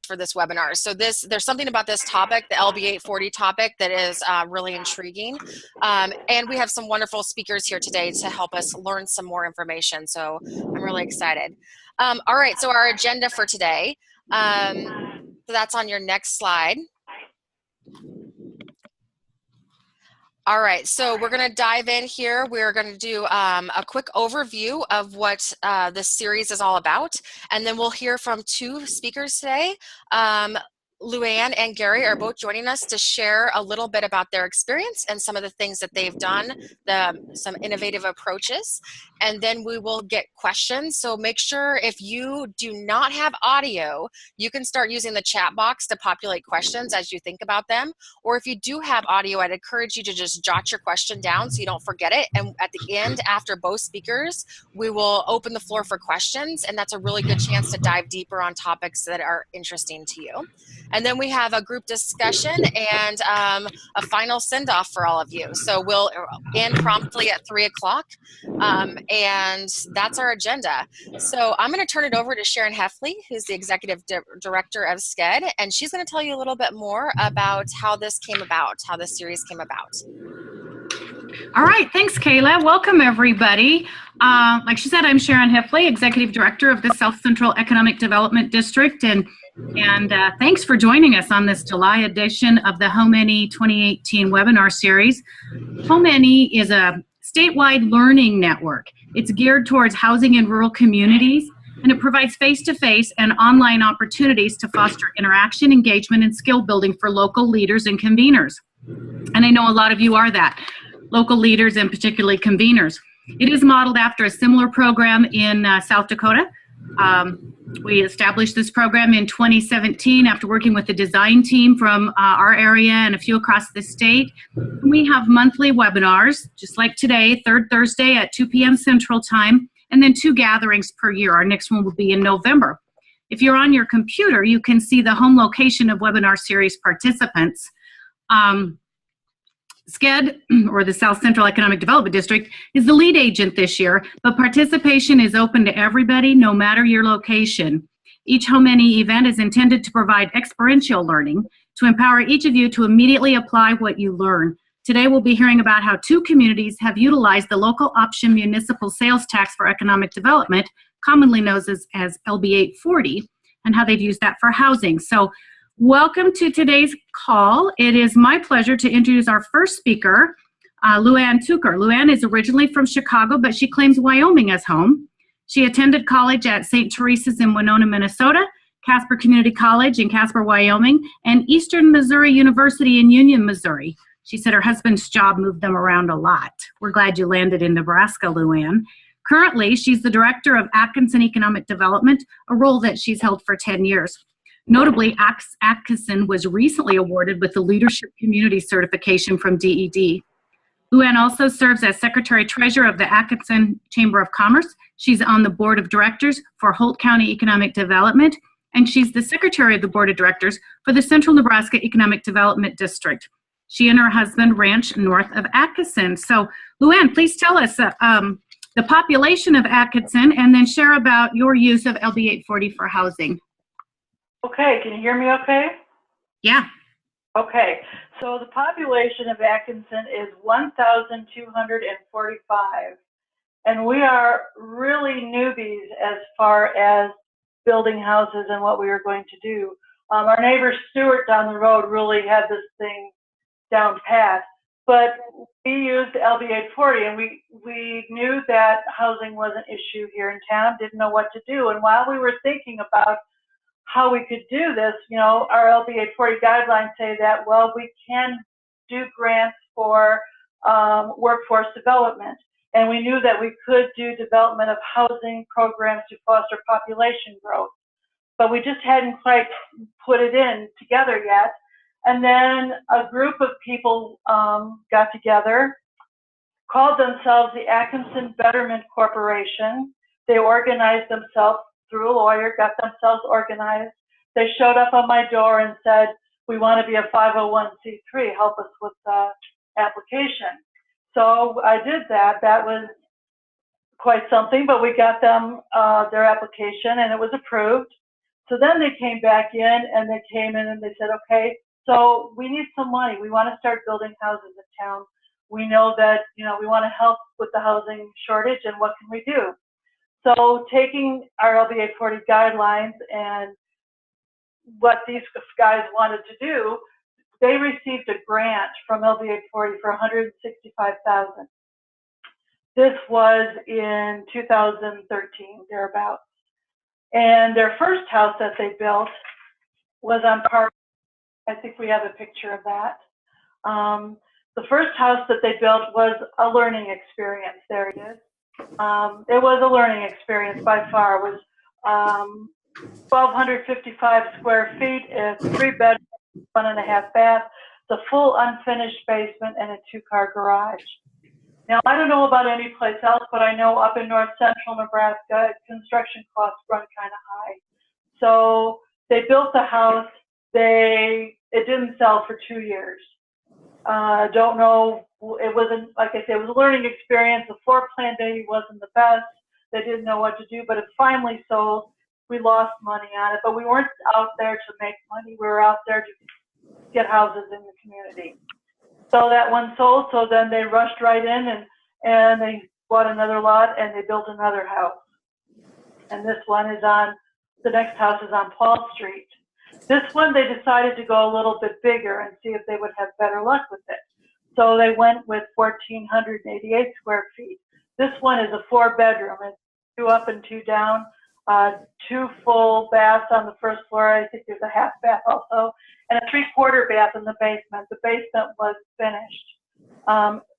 for this webinar. So there's something about this topic, the LB840 topic, that is really intriguing. And we have some wonderful speakers here today to help us learn some more information. So I'm really excited. All right, so our agenda for today, so that's on your next slide. All right, so we're going to dive in here. We're going to do a quick overview of what this series is all about, and then we'll hear from two speakers today. Luann and Gary are both joining us to share a little bit about their experience and some of the things that they've done, some innovative approaches, and then we will get questions. So make sure if you do not have audio, you can start using the chat box to populate questions as you think about them. Or if you do have audio, I'd encourage you to just jot your question down so you don't forget it. And at the end, after both speakers, we will open the floor for questions, and that's a really good chance to dive deeper on topics that are interesting to you. And then we have a group discussion and a final send-off for all of you. So we'll end promptly at 3 o'clock, and that's our agenda. So I'm going to turn it over to Sharon Heffley, who's the Executive Director of SCED, and she's going to tell you a little bit more about how this came about, how this series came about. All right, thanks, Kayla. Welcome, everybody. Like she said, I'm Sharon Heffley, Executive Director of the South Central Economic Development District, and thanks for joining us on this July edition of the HomeNE 2018 webinar series. HomeNE is a statewide learning network. It's geared towards housing in rural communities, and it provides face-to-face and online opportunities to foster interaction, engagement, and skill building for local leaders and conveners. And I know a lot of you are that, local leaders and particularly conveners. It is modeled after a similar program in South Dakota. We established this program in 2017 after working with the design team from our area and a few across the state. We have monthly webinars, just like today, third Thursday at 2 p.m. Central Time, and then 2 gatherings per year. Our next one will be in November. If you're on your computer, you can see the home location of webinar series participants. SCED, or the South Central Economic Development District, is the lead agent this year, but participation is open to everybody, no matter your location. Each HomeNE event is intended to provide experiential learning to empower each of you to immediately apply what you learn. Today we'll be hearing about how 2 communities have utilized the local option municipal sales tax for economic development, commonly known as LB840, and how they've used that for housing. So welcome to today's call. It is my pleasure to introduce our first speaker, Luann Tucker. Luann is originally from Chicago, but she claims Wyoming as home. She attended college at St. Teresa's in Winona, Minnesota, Casper Community College in Casper, Wyoming, and Eastern Missouri University in Union, Missouri. She said her husband's job moved them around a lot. We're glad you landed in Nebraska, Luann. Currently, she's the Director of Atkinson Economic Development, a role that she's held for 10 years. Notably, Atkinson was recently awarded with the Leadership Community Certification from DED. Luann also serves as Secretary-Treasurer of the Atkinson Chamber of Commerce. She's on the Board of Directors for Holt County Economic Development, and she's the Secretary of the Board of Directors for the Central Nebraska Economic Development District. She and her husband ranch north of Atkinson. So, Luann, please tell us the population of Atkinson, and then share about your use of LB840 for housing. Okay, can you hear me okay? Yeah. Okay, so the population of Atkinson is 1,245, and we are really newbies as far as building houses and what we are going to do. Our neighbor Stuart down the road really had this thing down pat, but we used LB840, and we knew that housing was an issue here in town, didn't know what to do, and while we were thinking about how we could do this, you know, our LB840 guidelines say that, well, we can do grants for workforce development. And we knew that we could do development of housing programs to foster population growth. But we just hadn't quite put it in together yet. And then a group of people got together, called themselves the Atkinson Betterment Corporation. They organized themselves through a lawyer, got themselves organized. They showed up on my door and said, we want to be a 501c3, help us with the application. So I did that. That was quite something, but we got them their application and it was approved. So then they came back in and they came in and they said, okay, so we need some money. We want to start building houses in town. We know that, we want to help with the housing shortage, and what can we do? So taking our LBA 40 guidelines and what these guys wanted to do, they received a grant from LBA 40 for $165,000. This was in 2013, thereabouts. And their first house that they built was on Park. I think we have a picture of that. The first house that they built was a learning experience. There it is. It was a learning experience by far. It was 1,255 square feet. It's 3 bedrooms, 1.5 bath, the full unfinished basement, and a 2-car garage. Now, I don't know about any place else, but I know up in north central Nebraska, construction costs run kind of high. So they built the house. It didn't sell for 2 years. Don't know. It wasn't, like I said, it was a learning experience. The floor plan maybe wasn't the best. They didn't know what to do, but it finally sold. We lost money on it, but we weren't out there to make money. We were out there to get houses in the community. So that one sold, so then they rushed right in and they bought another lot and they built another house. And this one is the next house is on Paul Street. This one, they decided to go a little bit bigger and see if they would have better luck with it. So they went with 1,488 square feet. This one is a 4-bedroom. It's 2 up and 2 down, 2 full baths on the first floor. I think there's a half bath also, and a 3/4 bath in the basement. The basement was finished.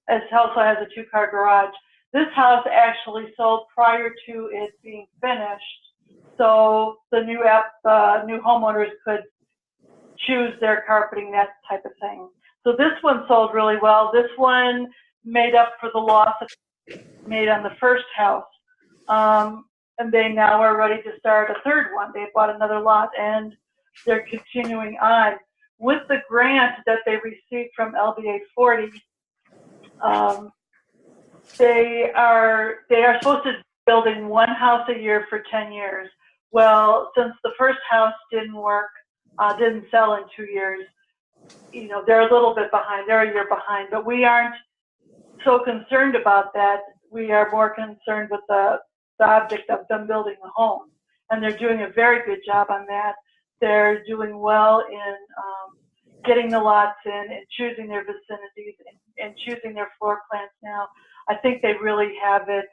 It also has a 2-car garage. This house actually sold prior to it being finished, so the new homeowners could choose their carpeting, that type of thing. So this one sold really well. This one made up for the loss made on the first house. And they now are ready to start a third one. They bought another lot and they're continuing on. With the grant that they received from LBA 40, they are supposed to be building 1 house a year for 10 years. Well, since the first house didn't work, didn't sell in 2 years, they're a little bit behind. They're a year behind, but we aren't so concerned about that. We are more concerned with the object of them building the home, and they're doing a very good job on that. They're doing well in getting the lots in and choosing their vicinities and choosing their floor plans now. I think they really have it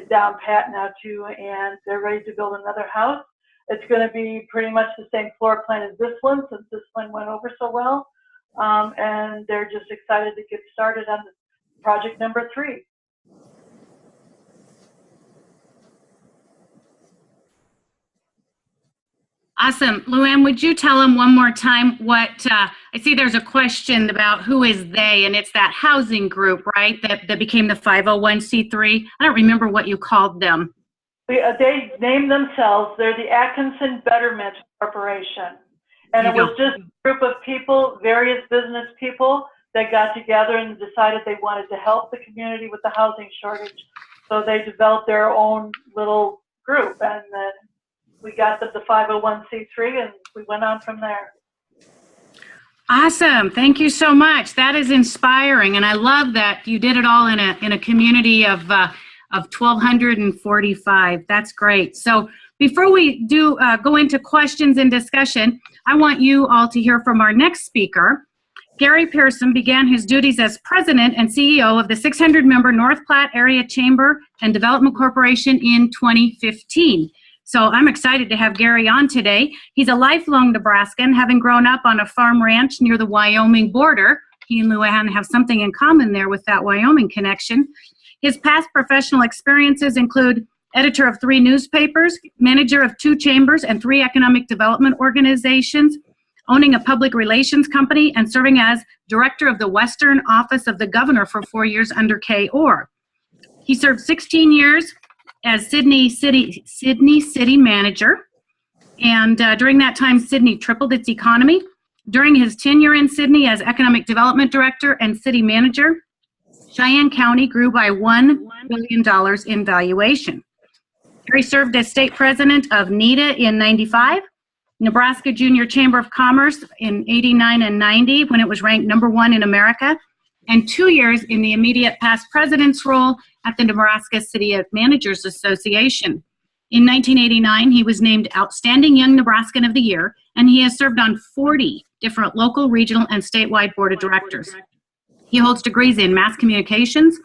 down pat now too, and they're ready to build another house. It's going to be pretty much the same floor plan as this one, since this one went over so well, and they're just excited to get started on project number 3. Awesome. Luann, would you tell them one more time what, I see there's a question about who is they, and it's that housing group, right, that became the 501c3. I don't remember what you called them. They named themselves, they're the Atkinson Betterment Corporation. And it was just a group of people, various business people, that got together and decided they wanted to help the community with the housing shortage. So they developed their own little group, and then we got the 501c3, and we went on from there. Awesome. Thank you so much. That is inspiring, and I love that you did it all in a community of 1,245. That's great. So before we do go into questions and discussion, I want you all to hear from our next speaker. Gary Pearson began his duties as president and CEO of the 600-member North Platte Area Chamber and Development Corporation in 2015. So I'm excited to have Gary on today. He's a lifelong Nebraskan, having grown up on a farm ranch near the Wyoming border. He and Luann have something in common there with that Wyoming connection. His past professional experiences include editor of 3 newspapers, manager of 2 chambers and 3 economic development organizations, owning a public relations company, and serving as director of the Western Office of the Governor for 4 years under Kay Orr. He served 16 years as Sydney City manager, and during that time, Sydney tripled its economy. During his tenure in Sydney as economic development director and city manager, Cheyenne County grew by $1 billion in valuation. Gary served as state president of NEDA in 95, Nebraska Junior Chamber of Commerce in 89 and 90 when it was ranked #1 in America, and 2 years in the immediate past president's role at the Nebraska City Managers Association. In 1989, he was named Outstanding Young Nebraskan of the Year, and he has served on 40 different local, regional, and statewide board of directors. He holds degrees in mass communications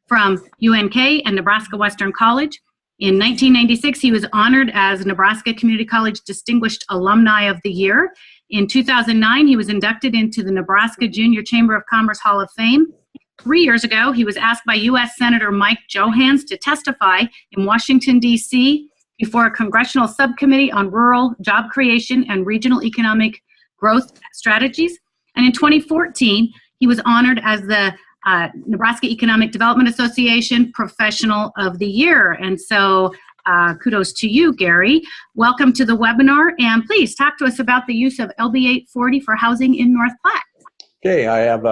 from UNK and Nebraska Western College. In 1996, he was honored as Nebraska Community College Distinguished Alumni of the Year. In 2009, he was inducted into the Nebraska Junior Chamber of Commerce Hall of Fame. 3 years ago, he was asked by U.S. Senator Mike Johans to testify in Washington, D.C. before a congressional subcommittee on rural job creation and regional economic growth strategies. And in 2014, he was honored as the Nebraska Economic Development Association Professional of the Year. And so kudos to you, Gary. Welcome to the webinar, and please talk to us about the use of LB 840 for housing in North Platte. Okay, I have,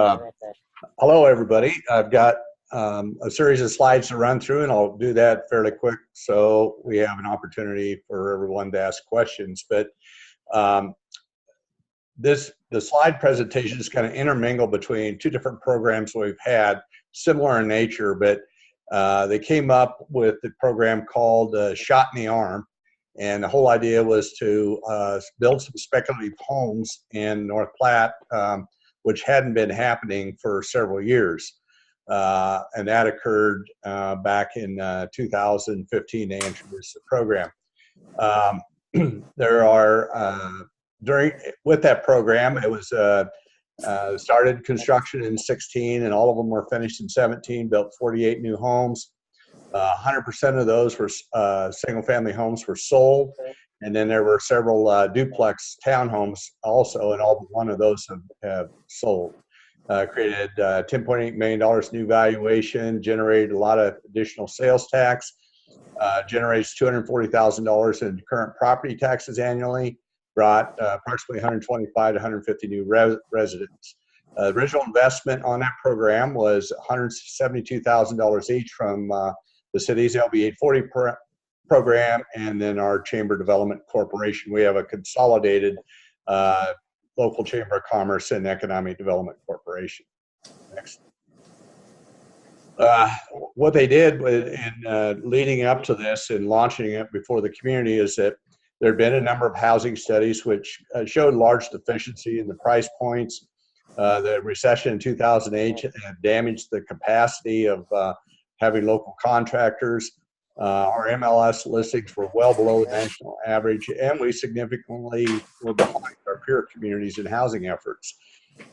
hello everybody. I've got a series of slides to run through, and I'll do that fairly quick so we have an opportunity for everyone to ask questions. But the slide presentation is kind of intermingled between two different programs we've had, similar in nature, but they came up with the program called Shot in the Arm, and the whole idea was to build some speculative homes in North Platte, which hadn't been happening for several years. And that occurred back in 2015 to introduce the program. There are, with that program, it was started construction in 16, and all of them were finished in 17, built 48 new homes. 100% of those were single-family homes were sold, and then there were several duplex townhomes also, and all but one of those have sold. Created $10.8 million new valuation, generated a lot of additional sales tax, generates $240,000 in current property taxes annually, brought approximately 125 to 150 new residents. The original investment on that program was $172,000 each from the city's LB 840 program and then our Chamber Development Corporation. We have a consolidated local Chamber of Commerce and Economic Development Corporation. Next. What they did in leading up to this and launching it before the community is that there had been a number of housing studies which showed large deficiency in the price points. The recession in 2008 had damaged the capacity of having local contractors. Our MLS listings were well below the national average, and we significantly were behind our peer communities in housing efforts.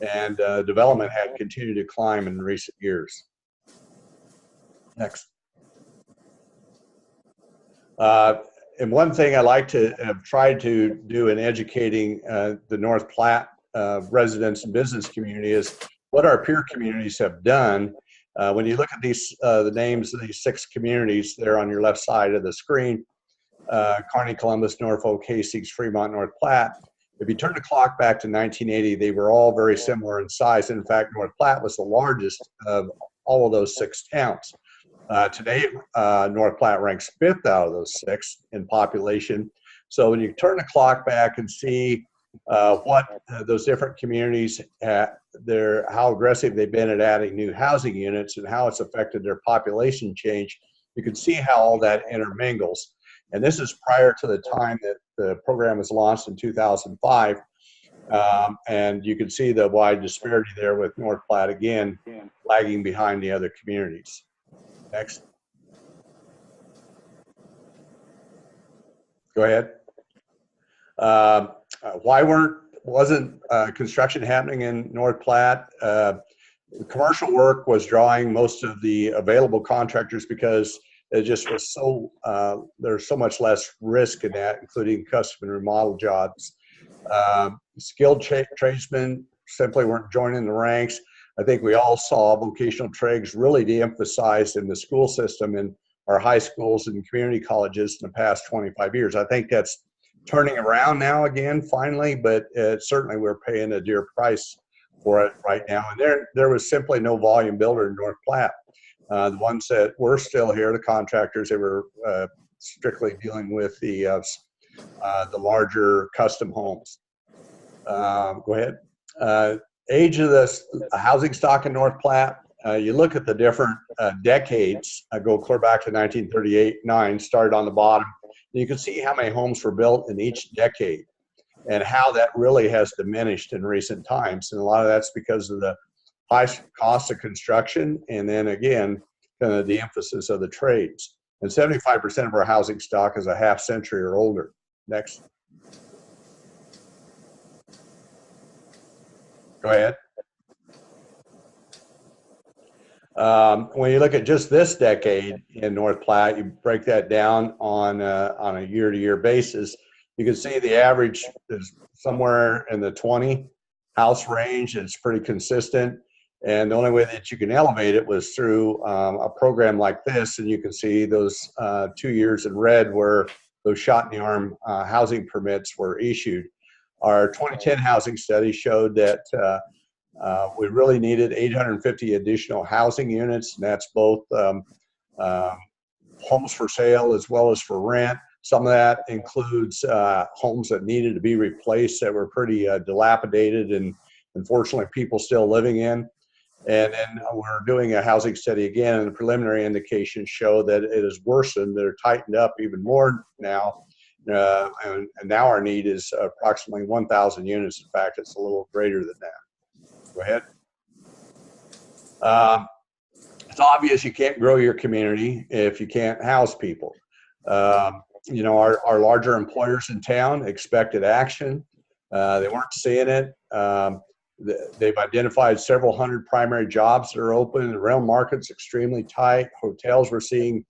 And development had continued to climb in recent years. Next. And one thing I like to have tried to do in educating the North Platte residents and business community is what our peer communities have done. When you look at these, the names of these 6 communities there on your left side of the screen, Kearney, Columbus, Norfolk, Hastings, Fremont, North Platte. If you turn the clock back to 1980, they were all very similar in size. In fact, North Platte was the largest of all of those 6 towns. Today, North Platte ranks 5th out of those 6 in population. So when you turn the clock back and see what those different communities, how aggressive they've been at adding new housing units and how it's affected their population change, you can see how all that intermingles. And this is prior to the time that the program was launched in 2005. And you can see the wide disparity there with North Platte again lagging behind the other communities. Next. Go ahead. Why wasn't construction happening in North Platte? Commercial work was drawing most of the available contractors because it just was so, there's so much less risk in that, including custom and remodel jobs. Skilled tradesmen simply weren't joining the ranks. I think we all saw vocational trades really de-emphasized in the school system in our high schools and community colleges in the past 25 years. I think that's turning around now again, finally, but certainly we're paying a dear price for it right now. And there was simply no volume builder in North Platte. The ones that were still here, the contractors, they were strictly dealing with the larger custom homes. Go ahead. Age of the housing stock in North Platte. You look at the different decades. I go clear back to 1938-9, started on the bottom. And you can see how many homes were built in each decade and how that really has diminished in recent times. And a lot of that's because of the high cost of construction, and then again, kind of the emphasis of the trades. And 75% of our housing stock is a half century or older. Next. Go ahead. When you look at just this decade in North Platte, you break that down on a year-to-year basis, you can see the average is somewhere in the 20 house range. It's pretty consistent. And the only way that you can elevate it was through a program like this. And you can see those 2 years in red where those shot in the arm housing permits were issued. Our 2010 housing study showed that we really needed 850 additional housing units, and that's both homes for sale as well as for rent. Some of that includes homes that needed to be replaced that were pretty dilapidated and unfortunately people still living in. And then we're doing a housing study again, and the preliminary indications show that it has worsened. They're tightened up even more now. And now our need is approximately 1,000 units. In fact, it's a little greater than that. Go ahead. It's obvious you can't grow your community if you can't house people. You know, our larger employers in town expected action. They weren't seeing it. They've identified several hundred primary jobs that are open. The rental market's extremely tight. Hotels, we're seeing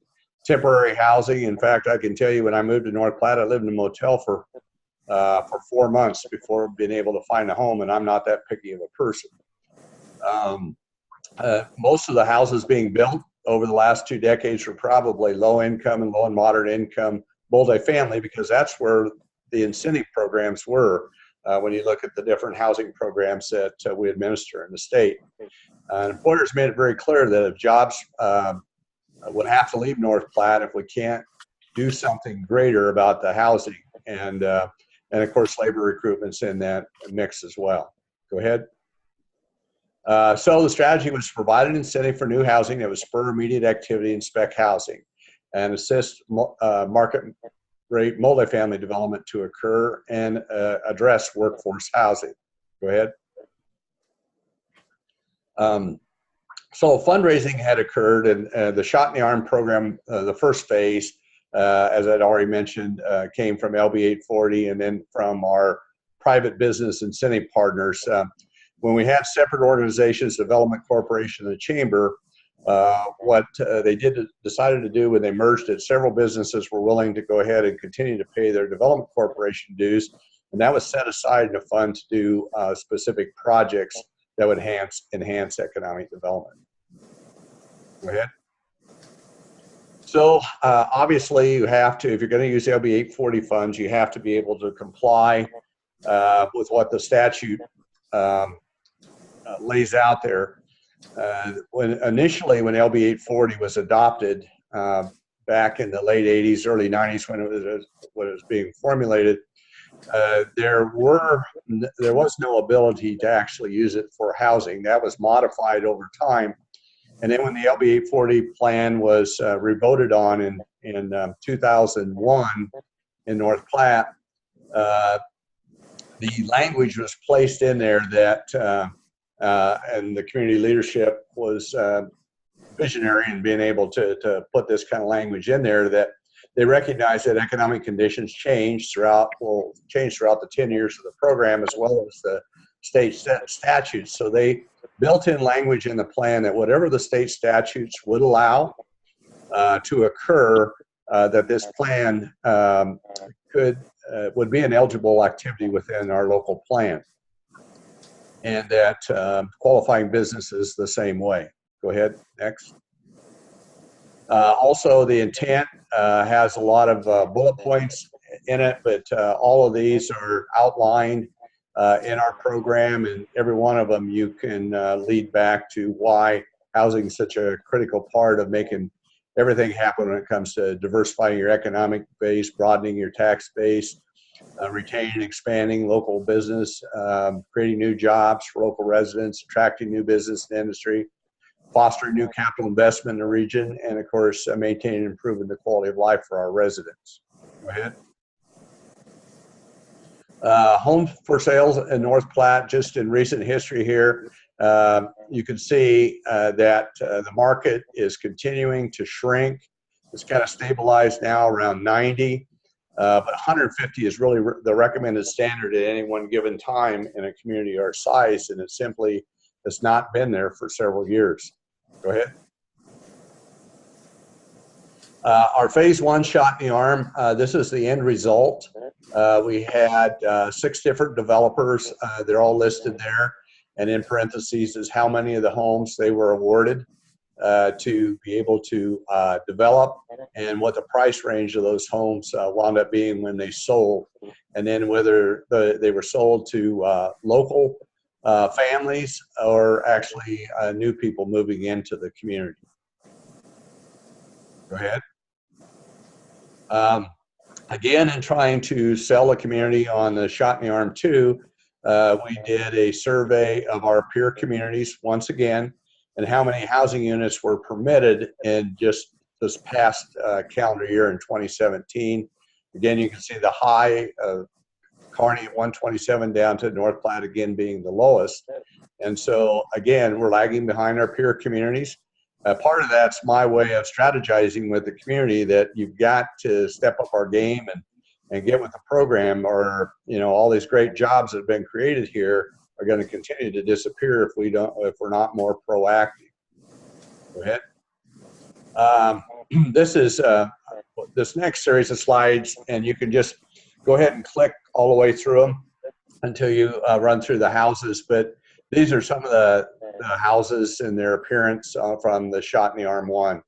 temporary housing. In fact, I can tell you when I moved to North Platte, I lived in a motel for 4 months before being able to find a home, and I'm not that picky of a person. Most of the houses being built over the last 2 decades were probably low income and low and moderate income multifamily, because that's where the incentive programs were when you look at the different housing programs that we administer in the state. Employers made it very clear that if jobs would have to leave North Platte if we can't do something greater about the housing, and of course labor recruitment's in that mix as well. Go ahead. So the strategy was to provide an incentive for new housing that would spur immediate activity in spec housing and assist market rate multifamily development to occur and address workforce housing. Go ahead. So fundraising had occurred, and the Shot in the Arm program, the first phase, as I'd already mentioned, came from LB 840 and then from our private business incentive partners. When we had separate organizations, Development Corporation and the Chamber, what they decided to do when they merged it, several businesses were willing to go ahead and continue to pay their Development Corporation dues, and that was set aside in a fund to do specific projects that would enhance economic development. Go ahead. So obviously you have to, if you're going to use LB 840 funds, you have to be able to comply with what the statute lays out there. When LB 840 was adopted back in the late 80s, early 90s, when it was being formulated, there was no ability to actually use it for housing. That was modified over time. And then when the LB 840 plan was revoted on in 2001 in North Platte, the language was placed in there that and the community leadership was visionary in being able to put this kind of language in there, that they recognize that economic conditions change throughout the 10 years of the program, as well as the state statutes. So they built in language in the plan that whatever the state statutes would allow to occur, that this plan would be an eligible activity within our local plan, and that qualifying businesses the same way. Go ahead, next. Also, the intent has a lot of bullet points in it, but all of these are outlined in our program, and every one of them you can lead back to why housing is such a critical part of making everything happen when it comes to diversifying your economic base, broadening your tax base, retaining and expanding local business, creating new jobs for local residents, attracting new business and industry, fostering new capital investment in the region, and of course, maintaining and improving the quality of life for our residents. Go ahead. Homes for sales in North Platte, just in recent history here, you can see that the market is continuing to shrink. It's kind of stabilized now around 90, but 150 is really the recommended standard at any one given time in a community our size, and it simply has not been there for several years. Go ahead. Our phase one shot in the arm, this is the end result. We had 6 different developers. They're all listed there. And in parentheses is how many of the homes they were awarded to be able to develop, and what the price range of those homes wound up being when they sold. And then whether they were sold to local families or actually new people moving into the community. Go ahead. Again, in trying to sell a community on the Shot in the Arm 2, we did a survey of our peer communities once again, and how many housing units were permitted in just this past calendar year in 2017. Again, you can see the high of Kearney at 127 down to North Platte again being the lowest. And so again, we're lagging behind our peer communities. Part of that's my way of strategizing with the community that you've got to step up our game and get with the program, or all these great jobs that have been created here are going to continue to disappear if we're not more proactive. Go ahead. This is this next series of slides, and you can just go ahead and click all the way through them until you run through the houses. But these are some of the houses and their appearance from the Shot in the Arm 1.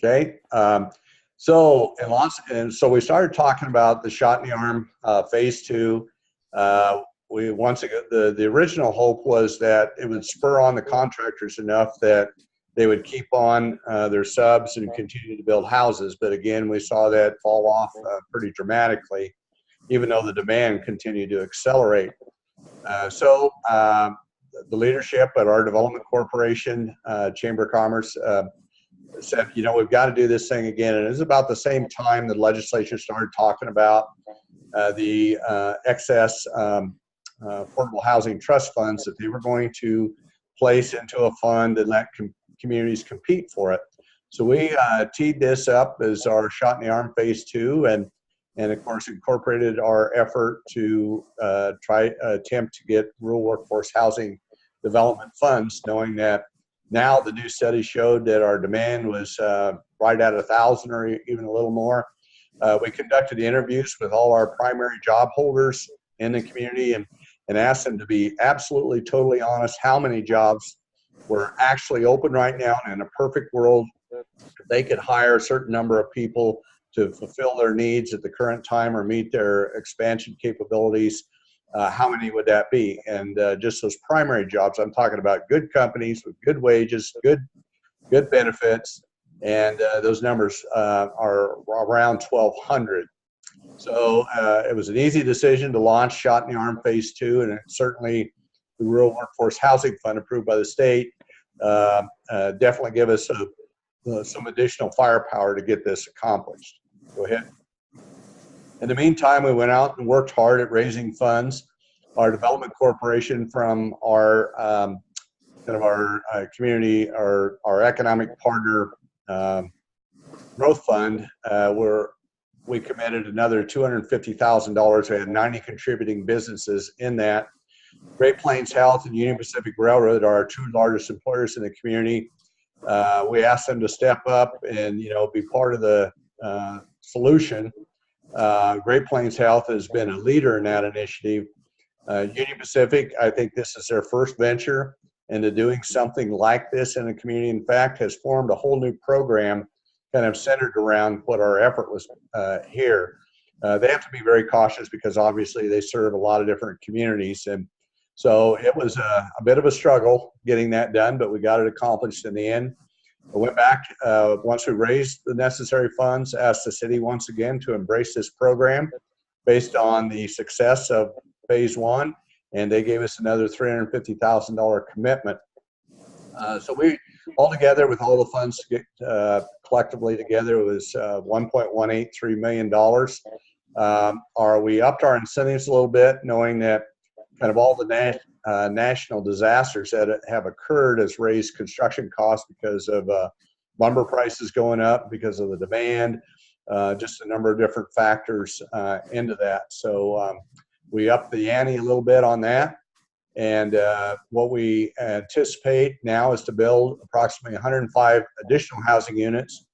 Okay, so we started talking about the Shot in the Arm phase 2. Once again, the original hope was that it would spur on the contractors enough that they would keep on their subs and continue to build houses. But again, we saw that fall off pretty dramatically, even though the demand continued to accelerate. So the leadership at our development corporation, Chamber of Commerce, said, we've got to do this thing again. And it was about the same time the legislature started talking about the excess affordable housing trust funds that they were going to place into a fund and let communities compete for it. So we teed this up as our Shot in the Arm phase 2, and of course incorporated our effort to attempt to get rural workforce housing development funds, knowing that now the new study showed that our demand was right at 1,000 or even a little more. We conducted interviews with all our primary job holders in the community and asked them to be absolutely, totally honest how many jobs were actually open right now. And in a perfect world, if they could hire a certain number of people to fulfill their needs at the current time or meet their expansion capabilities, how many would that be? And just those primary jobs, I'm talking about good companies with good wages, good benefits, and those numbers are around 1,200. So it was an easy decision to launch Shot in the Arm phase 2, and it certainly the Rural Workforce Housing Fund approved by the state definitely give us some additional firepower to get this accomplished. Go ahead. In the meantime, we went out and worked hard at raising funds. Our development corporation from our community, our economic partner growth fund, where we committed another $250,000. We had 90 contributing businesses in that. Great Plains Health and Union Pacific Railroad are our 2 largest employers in the community. We asked them to step up and be part of the solution. Great Plains Health has been a leader in that initiative. Union Pacific, I think this is their first venture into doing something like this in a community. In fact, has formed a whole new program kind of centered around what our effort was here. They have to be very cautious because obviously they serve a lot of different communities. And so it was a bit of a struggle getting that done, but we got it accomplished in the end. I went back once we raised the necessary funds, asked the city once again to embrace this program based on the success of phase one, and they gave us another $350,000 commitment. So we, all together with all the funds collectively together, it was $1.183 million. We upped our incentives a little bit, knowing that kind of all the national disasters that have occurred has raised construction costs because of lumber prices going up, because of the demand, just a number of different factors into that. So we upped the ante a little bit on that. And what we anticipate now is to build approximately 105 additional housing units.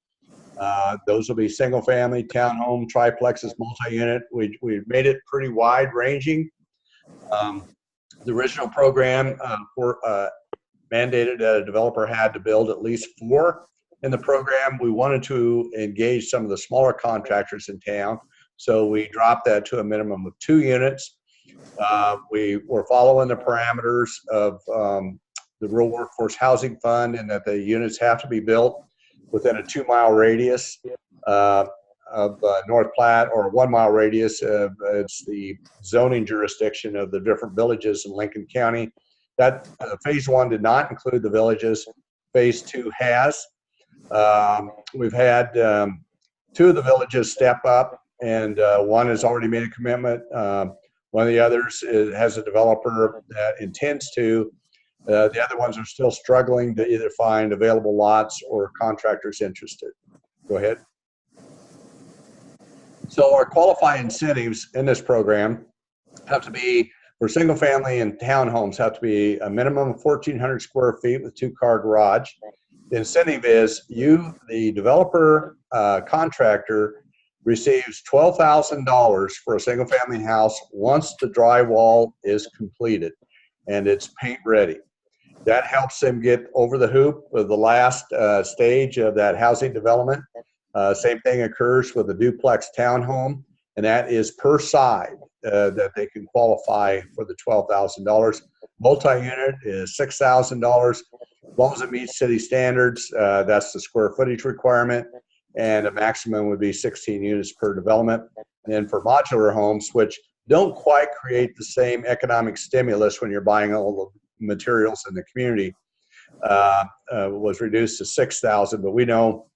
Those will be single family, townhome, triplexes, multi-unit. We made it pretty wide ranging. The original program mandated that a developer had to build at least 4 in the program. We wanted to engage some of the smaller contractors in town, so we dropped that to a minimum of 2 units. We were following the parameters of the Rural Workforce Housing Fund, and that the units have to be built within a 2-mile radius of North Platte, or a 1-mile radius of it's the zoning jurisdiction of the different villages in Lincoln County. That phase one did not include the villages. Phase two has. We've had 2 of the villages step up, and one has already made a commitment. One of the others has a developer that intends to. The other ones are still struggling to either find available lots or contractors interested. Go ahead. So our qualifying incentives in this program have to be, for single family and townhomes, have to be a minimum of 1,400 square feet with 2-car garage. The incentive is the developer contractor receives $12,000 for a single family house once the drywall is completed and it's paint ready. That helps them get over the hoop of the last stage of that housing development. Same thing occurs with a duplex townhome, and that is per side that they can qualify for the $12,000. Multi-unit is $6,000. As long as it meets city standards, that's the square footage requirement, and a maximum would be 16 units per development. And then for modular homes, which don't quite create the same economic stimulus when you're buying all the materials in the community, was reduced to 6,000. But we know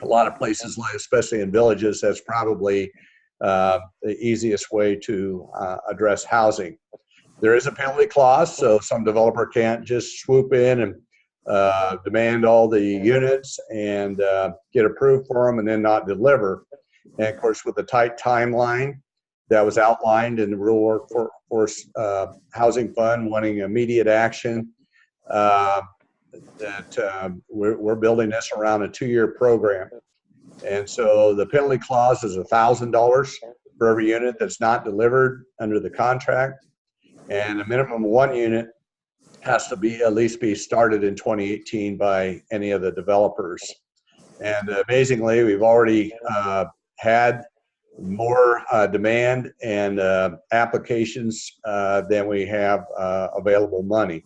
a lot of places, especially in villages, that's probably the easiest way to address housing. There is a penalty clause, so some developer can't just swoop in and demand all the units and get approved for them and then not deliver. And of course, with the tight timeline that was outlined in the Rural Workforce Housing Fund wanting immediate action, we're building this around a 2-year program. And so the penalty clause is $1,000 for every unit that's not delivered under the contract, and a minimum of 1 unit has to be at least be started in 2018 by any of the developers. And amazingly, we've already had more demand and applications than we have available money.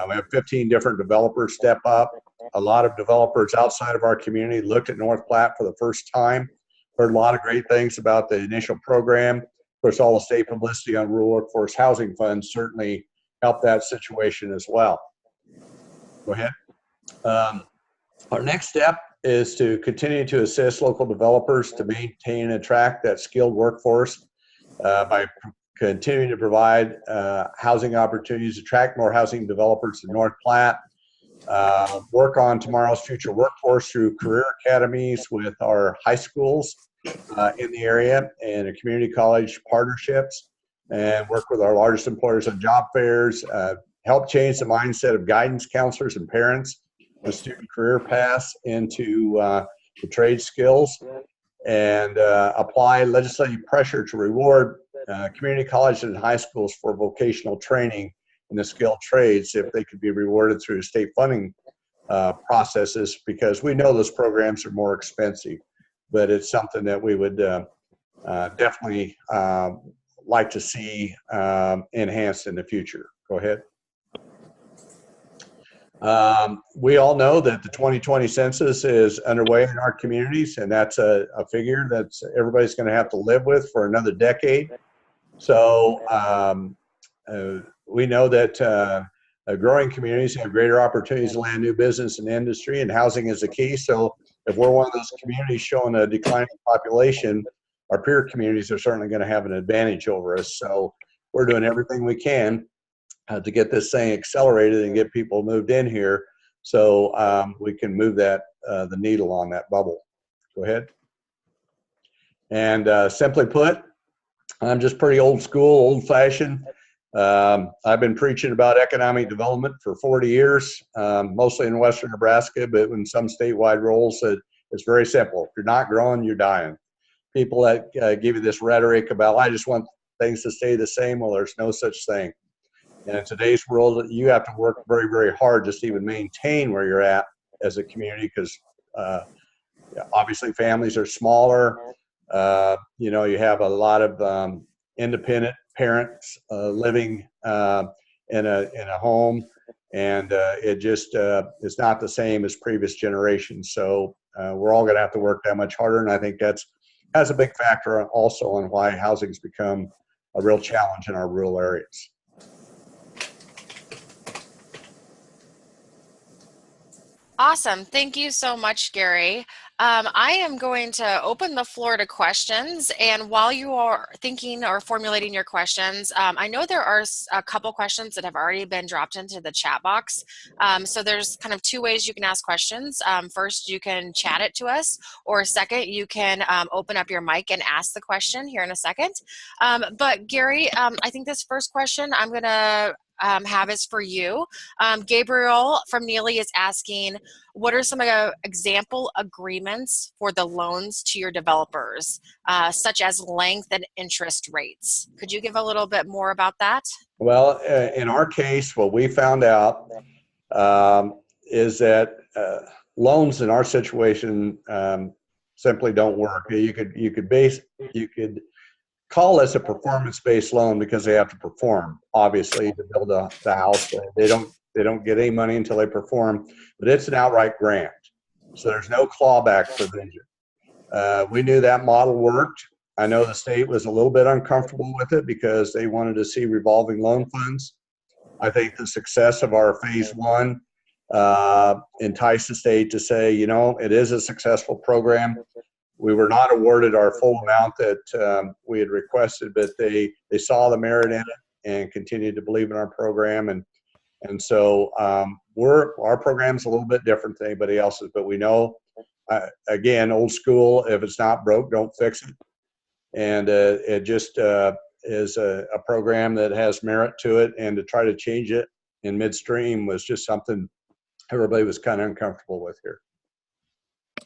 We have 15 different developers step up. A lot of developers outside of our community looked at North Platte for the first time, heard a lot of great things about the initial program. Of course, all the state publicity on Rural Workforce Housing Fund certainly helped that situation as well. Go ahead. Our next step is to continue to assist local developers to maintain and attract that skilled workforce by continuing to provide housing opportunities, attract more housing developers to North Platte, work on tomorrow's future workforce through career academies with our high schools in the area and a community college partnerships, and work with our largest employers on job fairs, help change the mindset of guidance counselors and parents with student career paths into the trade skills, and apply legislative pressure to reward community colleges and high schools for vocational training in the skilled trades, if they could be rewarded through state funding processes, because we know those programs are more expensive, but it's something that we would definitely like to see enhanced in the future. Go ahead. We all know that the 2020 census is underway in our communities, and that's a figure that everybody's going to have to live with for another decade. So we know that growing communities have greater opportunities to land new business and industry, and housing is the key. So if we're one of those communities showing a declining population, our peer communities are certainly going to have an advantage over us. So we're doing everything we can to get this thing accelerated and get people moved in here, so we can move that the needle on that bubble. Go ahead. And simply put, I'm just pretty old school, old fashioned. I've been preaching about economic development for 40 years, mostly in Western Nebraska, but in some statewide roles, it's very simple. If you're not growing, you're dying. People that give you this rhetoric about, I just want things to stay the same. Well, there's no such thing. And in today's world, you have to work very, very hard just to even maintain where you're at as a community, because obviously families are smaller. You know, you have a lot of independent parents living in a home, and it just is not the same as previous generations. So we're all going to have to work that much harder, and I think that's has a big factor also on why housing's become a real challenge in our rural areas. Awesome. Thank you so much, Gary. I am going to open the floor to questions. And while you are thinking or formulating your questions, I know there are a couple questions that have already been dropped into the chat box. So there's kind of two ways you can ask questions. First, you can chat it to us, or second, you can open up your mic and ask the question here in a second. But Gary, I think this first question I'm going to have is for you. Gabriel from Neely is asking, what are some example agreements for the loans to your developers, such as length and interest rates? Could you give a little bit more about that? Well, in our case, what we found out is that loans in our situation simply don't work. You could call this a performance-based loan because they have to perform, obviously, to build the house. They don't get any money until they perform, but it's an outright grant. So there's no clawback provision. We knew that model worked. I know the state was a little bit uncomfortable with it because they wanted to see revolving loan funds. I think the success of our phase one enticed the state to say, you know, it is a successful program. We were not awarded our full amount that we had requested, but they saw the merit in it and continued to believe in our program. And so our program's a little bit different than anybody else's, but we know, again, old school, if it's not broke, don't fix it. And it just is a program that has merit to it, and to try to change it in midstream was just something everybody was kind of uncomfortable with here.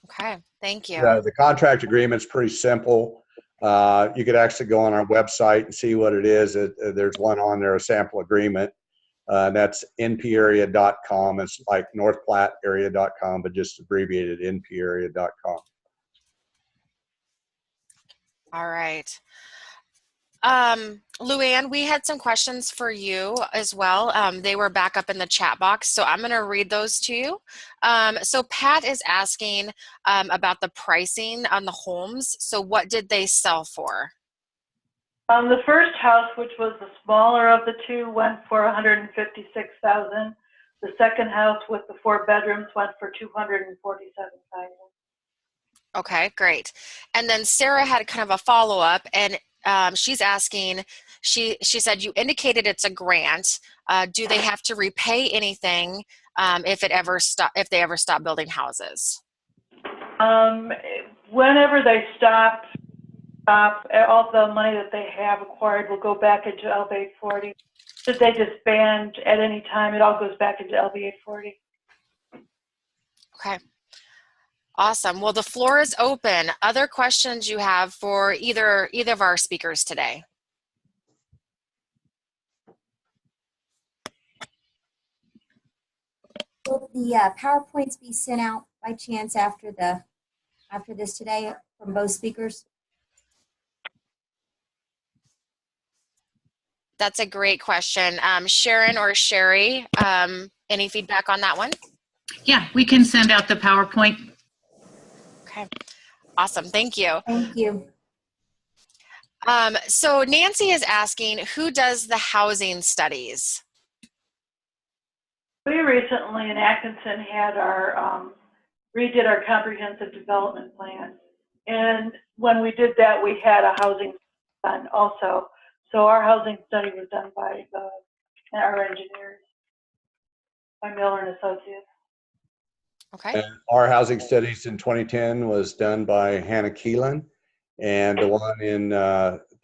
Okay, thank you. The contract agreement's pretty simple. You could actually go on our website and see what it is. There's one on there, a sample agreement. That's nparea.com. It's like northplatte.area.com, but just abbreviated nparea.com. All right. Luann, we had some questions for you as well. They were back up in the chat box, so I'm going to read those to you. So Pat is asking about the pricing on the homes. So what did they sell for? The first house, which was the smaller of the two, went for $156,000. The second house with the 4 bedrooms went for $247,000. Okay, great. And then Sarah had kind of a follow-up, and she's asking, she said, you indicated it's a grant. Do they have to repay anything if they ever stop building houses? Whenever they stop, all the money that they have acquired will go back into LB 840. Should they disband at any time, it all goes back into LB 840. Okay. Awesome. Well, the floor is open. Other questions you have for either of our speakers today? Will the PowerPoints be sent out by chance after this today from both speakers? That's a great question. Sharon or Sherry, any feedback on that one? Yeah, we can send out the PowerPoint. Okay, awesome, thank you. Thank you. So Nancy is asking, who does the housing studies? We recently in Atkinson had redid our comprehensive development plan. And when we did that, we had a housing done also. So our housing study was done by our engineers, by Miller and Associates. Okay. And our housing studies in 2010 was done by Hannah Keelan, and the one in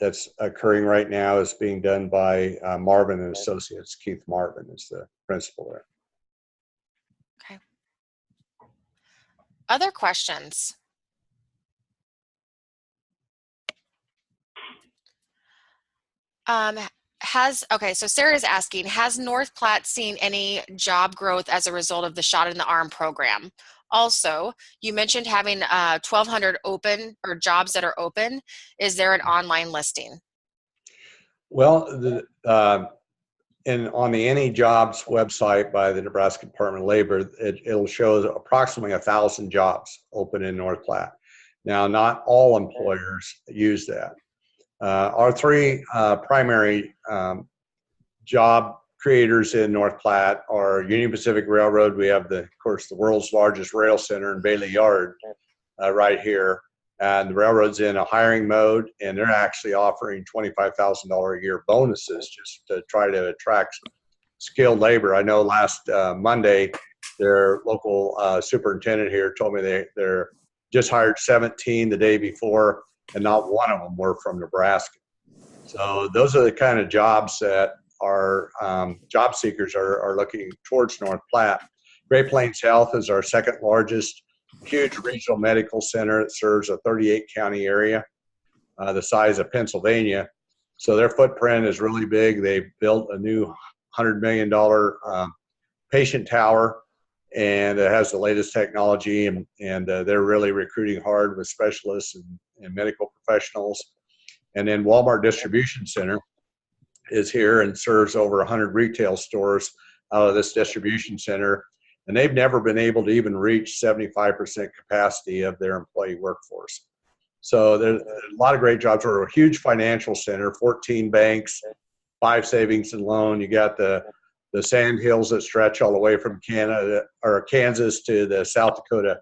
that's occurring right now is being done by Marvin and Associates. Keith Marvin is the principal there. Okay. Other questions? Okay, so Sarah's asking, has North Platte seen any job growth as a result of the Shot in the Arm program? Also, you mentioned having 1,200 open or jobs that are open. Is there an online listing? Well, on the Any Jobs website by the Nebraska Department of Labor, it'll show approximately 1,000 jobs open in North Platte. Now, not all employers use that. Our three primary job creators in North Platte are Union Pacific Railroad. We have, of course, the world's largest rail center in Bailey Yard right here. And the railroad's in a hiring mode, and they're actually offering $25,000 a year bonuses just to try to attract skilled labor. I know last Monday, their local superintendent here told me they're just hired 17 the day before, and not one of them were from Nebraska. So those are the kind of jobs that our job seekers are looking towards North Platte. Great Plains Health is our second largest huge regional medical center. It serves a 38 county area, the size of Pennsylvania. So their footprint is really big. They built a new $100 million patient tower, and it has the latest technology, and they're really recruiting hard with specialists and medical professionals. And then Walmart Distribution Center is here and serves over 100 retail stores out of this distribution center. And they've never been able to even reach 75% capacity of their employee workforce. So there's a lot of great jobs. We're a huge financial center, 14 banks, 5 savings and loan. You got the sand hills that stretch all the way from Canada or Kansas to the South Dakota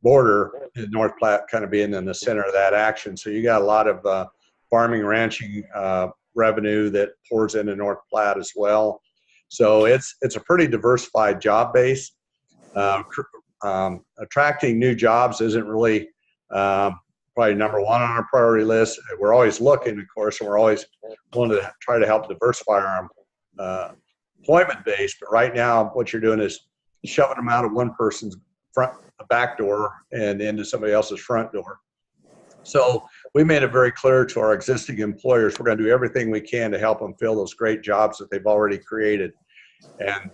border, in North Platte kind of being in the center of that action. So you got a lot of farming, ranching revenue that pours into North Platte as well. So it's a pretty diversified job base. Attracting new jobs isn't really probably number one on our priority list. We're always looking, of course, and we're always wanting to try to help diversify our employment base. But right now, what you're doing is shoving them out of one person's back door and into somebody else's front door. So we made it very clear to our existing employers, we're going to do everything we can to help them fill those great jobs that they've already created. And,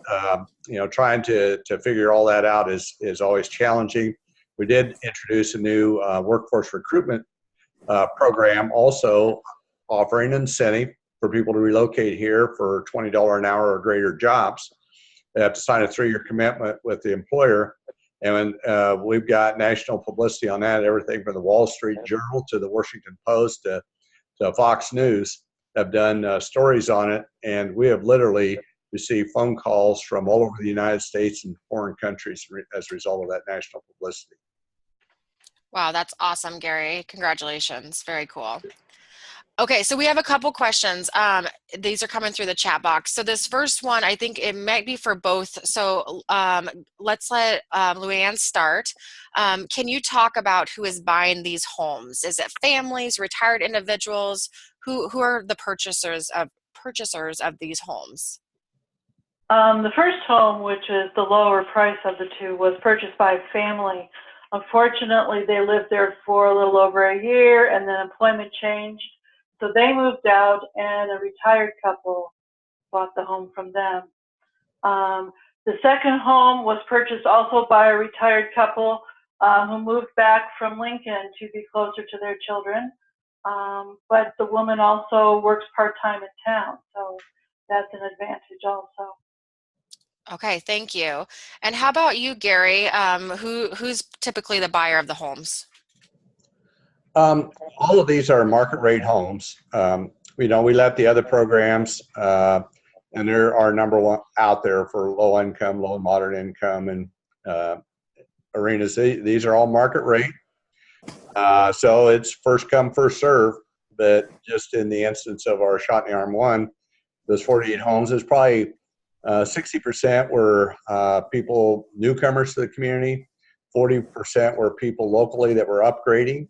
trying to figure all that out is always challenging. We did introduce a new workforce recruitment program, also offering incentive for people to relocate here for $20 an hour or greater jobs. They have to sign a 3-year commitment with the employer. And we've got national publicity on that, everything from the Wall Street Journal to the Washington Post to Fox News have done stories on it. And we have literally received phone calls from all over the United States and foreign countries as a result of that national publicity. Wow, that's awesome, Gary. Congratulations. Very cool. Okay, so we have a couple questions. These are coming through the chat box. So this first one, I think it might be for both. So let's let Luann start. Can you talk about who is buying these homes? Is it families, retired individuals? Who are the purchasers of these homes? The first home, which is the lower price of the two, was purchased by a family. Unfortunately, they lived there for a little over a year, and then employment changed. So they moved out, and a retired couple bought the home from them. The second home was purchased also by a retired couple who moved back from Lincoln to be closer to their children. But the woman also works part-time in town, so that's an advantage also. Okay, thank you. And how about you, Gary? Who's typically the buyer of the homes? All of these are market rate homes. We let the other programs, and there are number one out there for low income, low and moderate income, and arenas. These are all market rate. So it's first come, first serve. But just in the instance of our shot in the arm one, those 48 homes, there's probably 60% were people, newcomers to the community. 40% were people locally that were upgrading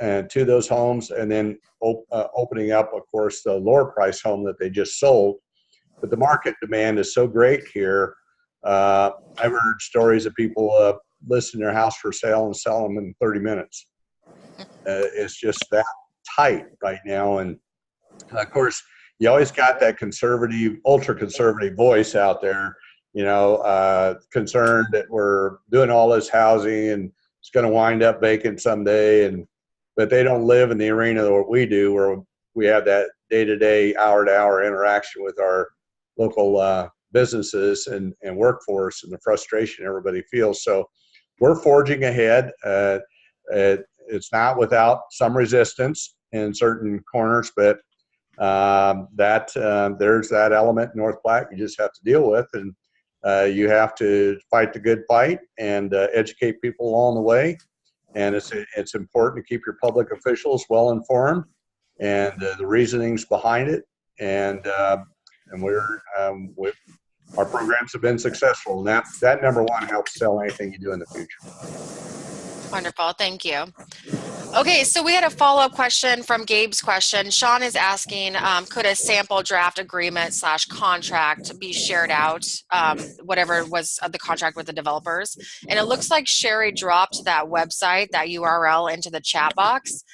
and to those homes, and then opening up, of course, the lower price home that they just sold. But the market demand is so great here. I've heard stories of people listing their house for sale and sell them in 30 minutes. It's just that tight right now. And of course, you always got that conservative, ultra conservative voice out there, concerned that we're doing all this housing and it's going to wind up vacant someday. But they don't live in the arena that we do, where we have that day-to-day, hour-to-hour interaction with our local businesses and workforce, and the frustration everybody feels. So we're forging ahead. It's not without some resistance in certain corners, but there's that element in North Platte you just have to deal with, and you have to fight the good fight and educate people along the way. And it's important to keep your public officials well informed and the reasonings behind it. And our programs have been successful, and that number one helps sell anything you do in the future. Wonderful, thank you. Okay, so we had a follow-up question from Gabe's question. Sean is asking, could a sample draft agreement / contract be shared out, whatever was the contract with the developers? And it looks like Sherry dropped that website, that URL, into the chat box.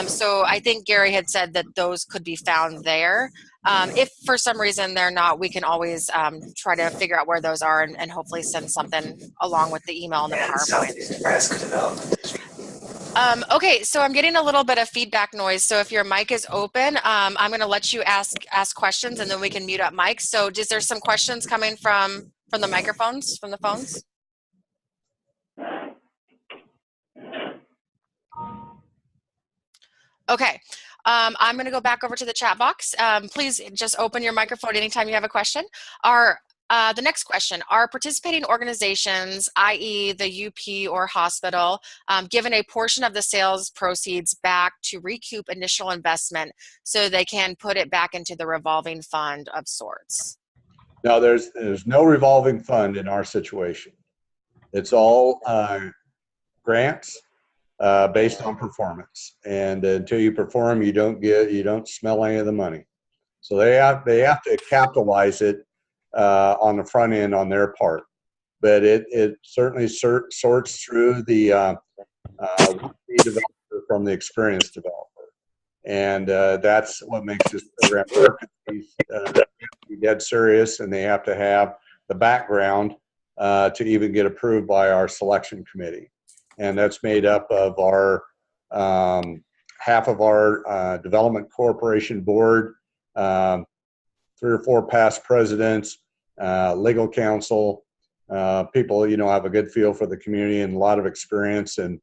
So I think Gary had said that those could be found there. If for some reason they're not, we can always try to figure out where those are and hopefully send something along with the email and the PowerPoint. Okay, so I'm getting a little bit of feedback noise. So if your mic is open, I'm going to let you ask questions, and then we can mute up mics. So is there some questions coming from the microphones, from the phones? Okay, I'm going to go back over to the chat box. Please just open your microphone anytime you have a question. The next question, are participating organizations, i.e. the UP or hospital, given a portion of the sales proceeds back to recoup initial investment so they can put it back into the revolving fund of sorts? No, there's no revolving fund in our situation. It's all grants based on performance. And until you perform, you don't smell any of the money. So they have to capitalize it on the front end on their part, but it certainly sorts through the developer from the experienced developer, and that's what makes this program work. He's be dead serious, and they have to have the background to even get approved by our selection committee, and that's made up of our half of our development corporation board, 3 or 4 past presidents, legal counsel, people have a good feel for the community and a lot of experience, and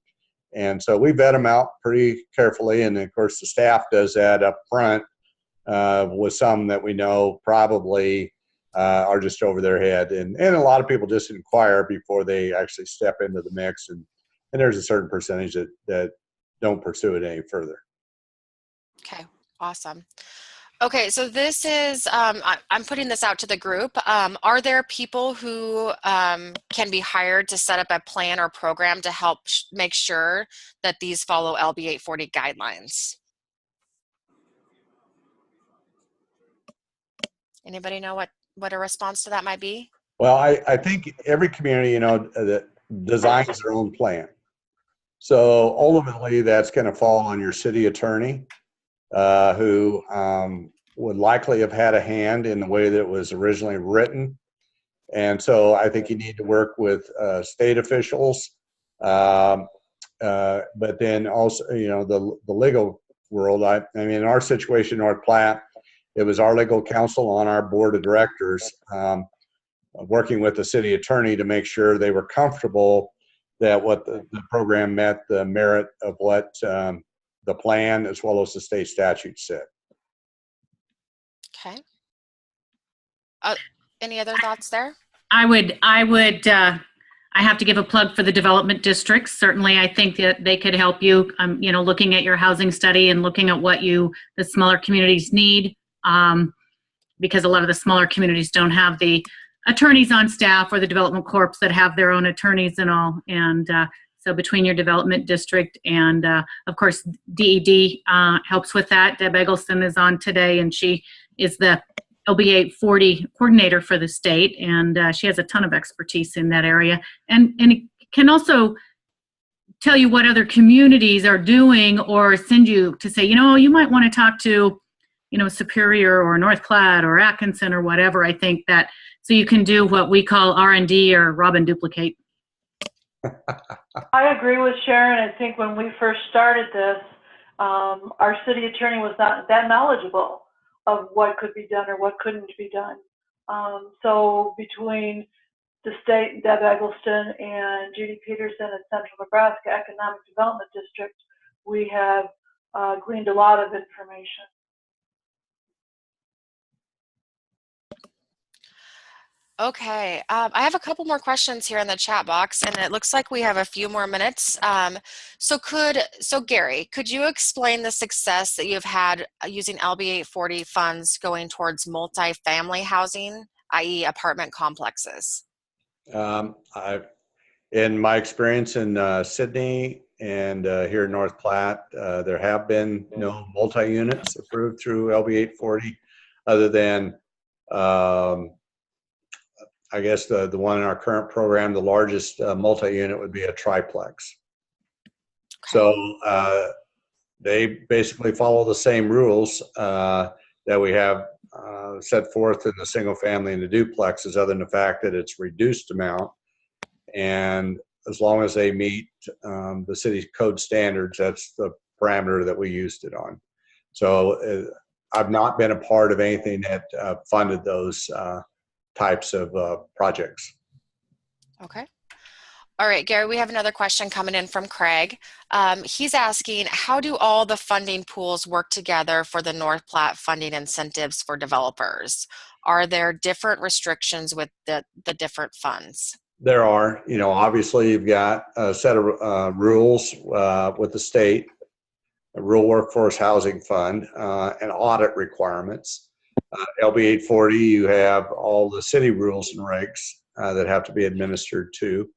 so we vet them out pretty carefully, and of course the staff does that up front with some that we know probably are just over their head, and a lot of people just inquire before they actually step into the mix, and there's a certain percentage that don't pursue it any further. Okay, awesome. Okay, so this is, I'm putting this out to the group. Are there people who can be hired to set up a plan or program to help make sure that these follow LB 840 guidelines? Anybody know what a response to that might be? Well, I think every community, that designs their own plan. So ultimately, that's going to fall on your city attorney, who would likely have had a hand in the way that it was originally written. And so I think you need to work with state officials, but then also, the legal world. I mean, in our situation, North Platte, it was our legal counsel on our board of directors working with the city attorney to make sure they were comfortable that what the program met the merit of what the plan as well as the state statute said. Okay. Any other thoughts there? I have to give a plug for the development districts. Certainly, I think that they could help you, looking at your housing study and looking at what the smaller communities need, because a lot of the smaller communities don't have the attorneys on staff or the development corps that have their own attorneys and all. And so between your development district and, of course, DED helps with that. Deb Eggleston is on today, and she is the LB 840 coordinator for the state, and she has a ton of expertise in that area, and it can also tell you what other communities are doing, or send you to say, you might want to talk to, Superior or North Platte or Atkinson or whatever. I think that so you can do what we call R&D or rob and duplicate. I agree with Sharon. I think when we first started this, our city attorney was not that knowledgeable of what could be done or what couldn't be done. So between the state, Deb Eggleston, and Judy Peterson at Central Nebraska Economic Development District, we have gleaned a lot of information. Okay, I have a couple more questions here in the chat box, and it looks like we have a few more minutes. So Gary, could you explain the success that you've had using LB 840 funds going towards multifamily housing, i.e. apartment complexes? In my experience in Sydney and here in North Platte, there have been no multi-units approved through LB 840 other than I guess the one in our current program, the largest multi-unit would be a triplex. So they basically follow the same rules that we have set forth in the single family and the duplexes, other than the fact that it's reduced amount. And as long as they meet the city's code standards, that's the parameter that we used it on. So I've not been a part of anything that funded those types of projects. Okay. All right, Gary, we have another question coming in from Craig. He's asking, how do all the funding pools work together for the North Platte funding incentives for developers? Are there different restrictions with the different funds? There are, obviously you've got a set of rules with the state, a rural workforce housing fund, and audit requirements. LB 840, you have all the city rules and regs that have to be administered to.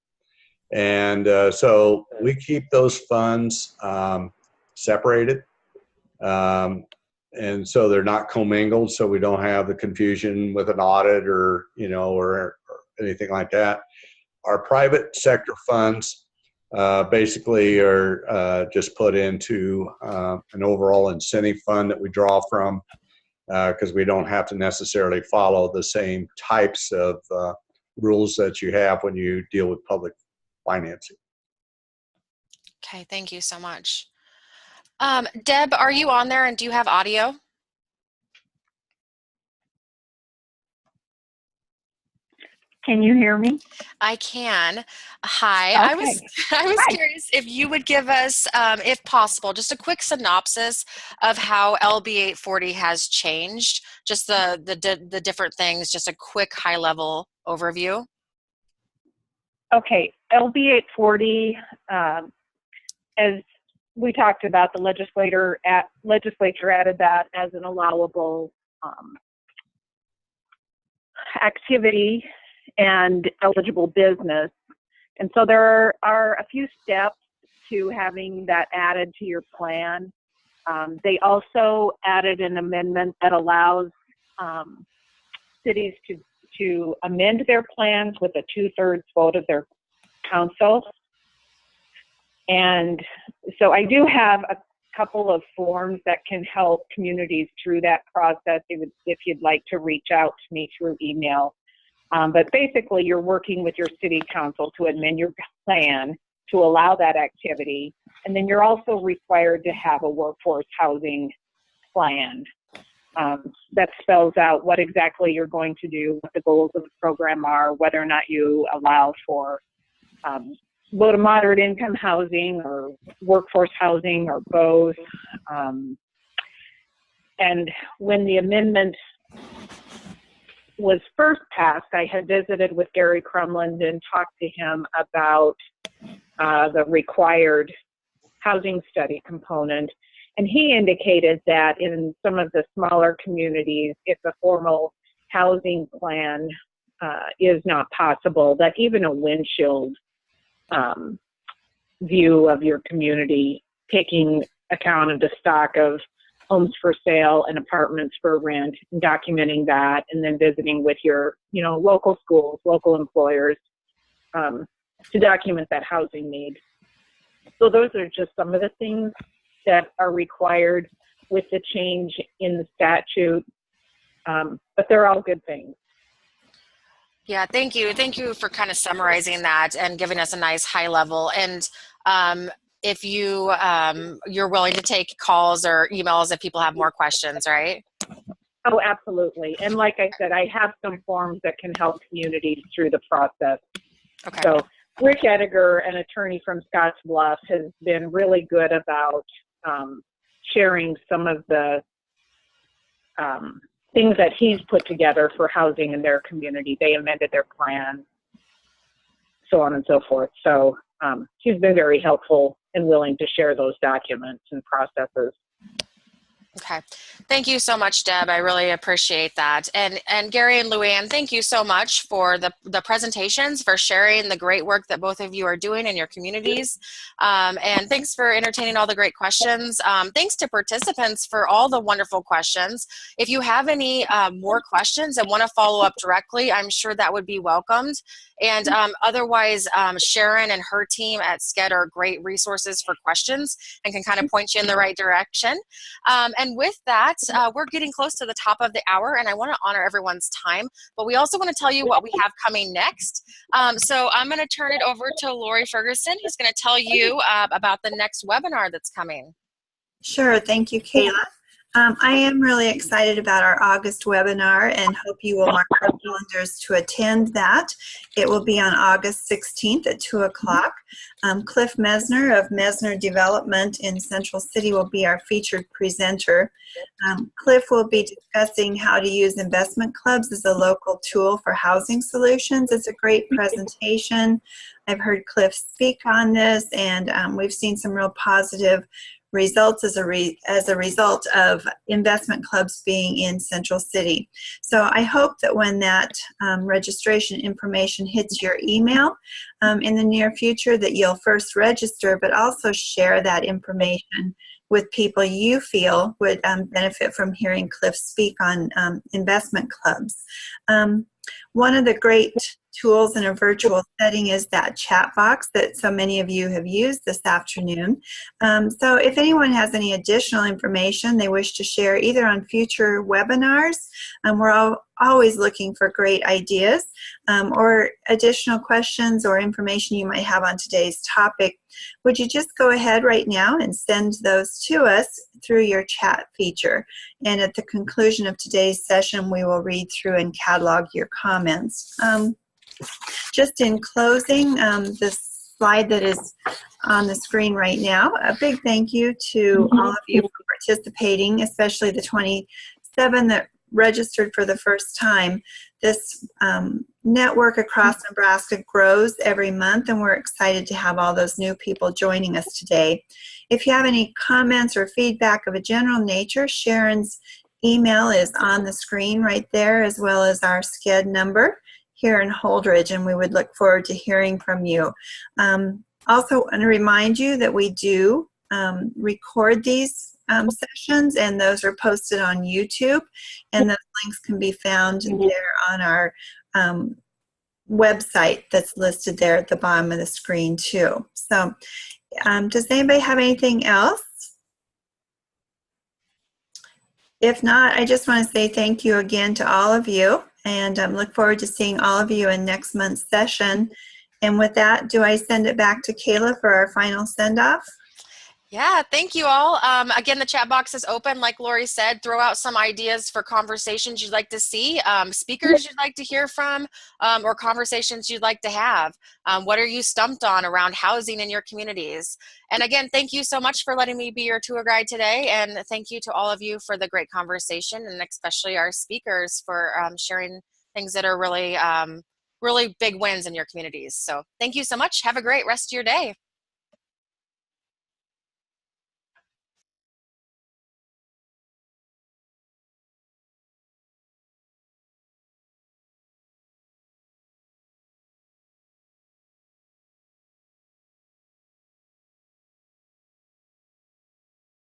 And so we keep those funds separated. And so they're not commingled, so we don't have the confusion with an audit or, or anything like that. Our private sector funds basically are just put into an overall incentive fund that we draw from, because we don't have to necessarily follow the same types of rules that you have when you deal with public financing. Okay, thank you so much. Deb, are you on there and do you have audio? Can you hear me? I can. Hi. Okay. I was curious if you would give us, if possible, just a quick synopsis of how LB 840 has changed, just the different things, just a quick high-level overview. Okay, LB 840, as we talked about, the legislature added that as an allowable activity and eligible business. And so there are a few steps to having that added to your plan. They also added an amendment that allows cities to amend their plans with a 2/3 vote of their council. And so I do have a couple of forms that can help communities through that process if you'd like to reach out to me through email. But basically, you're working with your city council to amend your plan to allow that activity. And then you're also required to have a workforce housing plan that spells out what exactly you're going to do, what the goals of the program are, whether or not you allow for low to moderate income housing or workforce housing or both. And when the amendment was first passed, I had visited with Gary Crumland and talked to him about the required housing study component. And he indicated that in some of the smaller communities, if a formal housing plan is not possible, that even a windshield view of your community, taking account of the stock of homes for sale and apartments for rent, and documenting that, and then visiting with your, local schools, local employers to document that housing need. So those are just some of the things that are required with the change in the statute, but they're all good things. Yeah, thank you. Thank you for kind of summarizing that and giving us a nice high level. And if you're willing to take calls or emails if people have more questions, right? Oh, absolutely. And like I said, I have some forms that can help communities through the process. Okay. So Rick Ediger, an attorney from Scottsbluff, has been really good about sharing some of the things that he's put together for housing in their community. They amended their plan, so on and so forth. So he's been very helpful and willing to share those documents and processes. Okay. Thank you so much, Deb. I really appreciate that. And Gary and Luann, thank you so much for the presentations, for sharing the great work that both of you are doing in your communities. And thanks for entertaining all the great questions. Thanks to participants for all the wonderful questions. If you have any more questions and want to follow up directly, I'm sure that would be welcomed. And otherwise, Sharon and her team at SCED are great resources for questions and can kind of point you in the right direction. And with that, we're getting close to the top of the hour, and I want to honor everyone's time, but we also want to tell you what we have coming next. So I'm going to turn it over to Lori Ferguson, who's going to tell you about the next webinar that's coming. Sure. Thank you, Kayla. I am really excited about our August webinar and hope you will mark your calendars to attend that. It will be on August 16th at 2 o'clock. Cliff Mesner of Mesner Development in Central City will be our featured presenter. Cliff will be discussing how to use investment clubs as a local tool for housing solutions. It's a great presentation. I've heard Cliff speak on this, and we've seen some real positive results as a result of investment clubs being in Central City. So I hope that when that registration information hits your email in the near future, that you'll first register, but also share that information with people you feel would benefit from hearing Cliff speak on investment clubs. One of the great tools in a virtual setting is that chat box that so many of you have used this afternoon. So if anyone has any additional information they wish to share either on future webinars, we're always looking for great ideas, or additional questions or information you might have on today's topic, would you just go ahead right now and send those to us through your chat feature. And at the conclusion of today's session, we will read through and catalog your comments. Just in closing, this slide that is on the screen right now, a big thank you to all of you for participating, especially the 27 that registered for the first time. This network across Nebraska grows every month, and we're excited to have all those new people joining us today. If you have any comments or feedback of a general nature, Sharon's email is on the screen right there, as well as our SCED number here in Holdridge, and we would look forward to hearing from you. Also, want to remind you that we do record these sessions, and those are posted on YouTube, and those links can be found there on our website that's listed there at the bottom of the screen too. So does anybody have anything else? If not, I just want to say thank you again to all of you, and look forward to seeing all of you in next month's session. And with that, do I send it back to Kayla for our final send-off? Yeah, thank you all. Again, the chat box is open. Like Lori said, throw out some ideas for conversations you'd like to see, speakers you'd like to hear from, or conversations you'd like to have. What are you stumped on around housing in your communities? And again, thank you so much for letting me be your tour guide today. And thank you to all of you for the great conversation, and especially our speakers for sharing things that are really, really big wins in your communities. So thank you so much. Have a great rest of your day.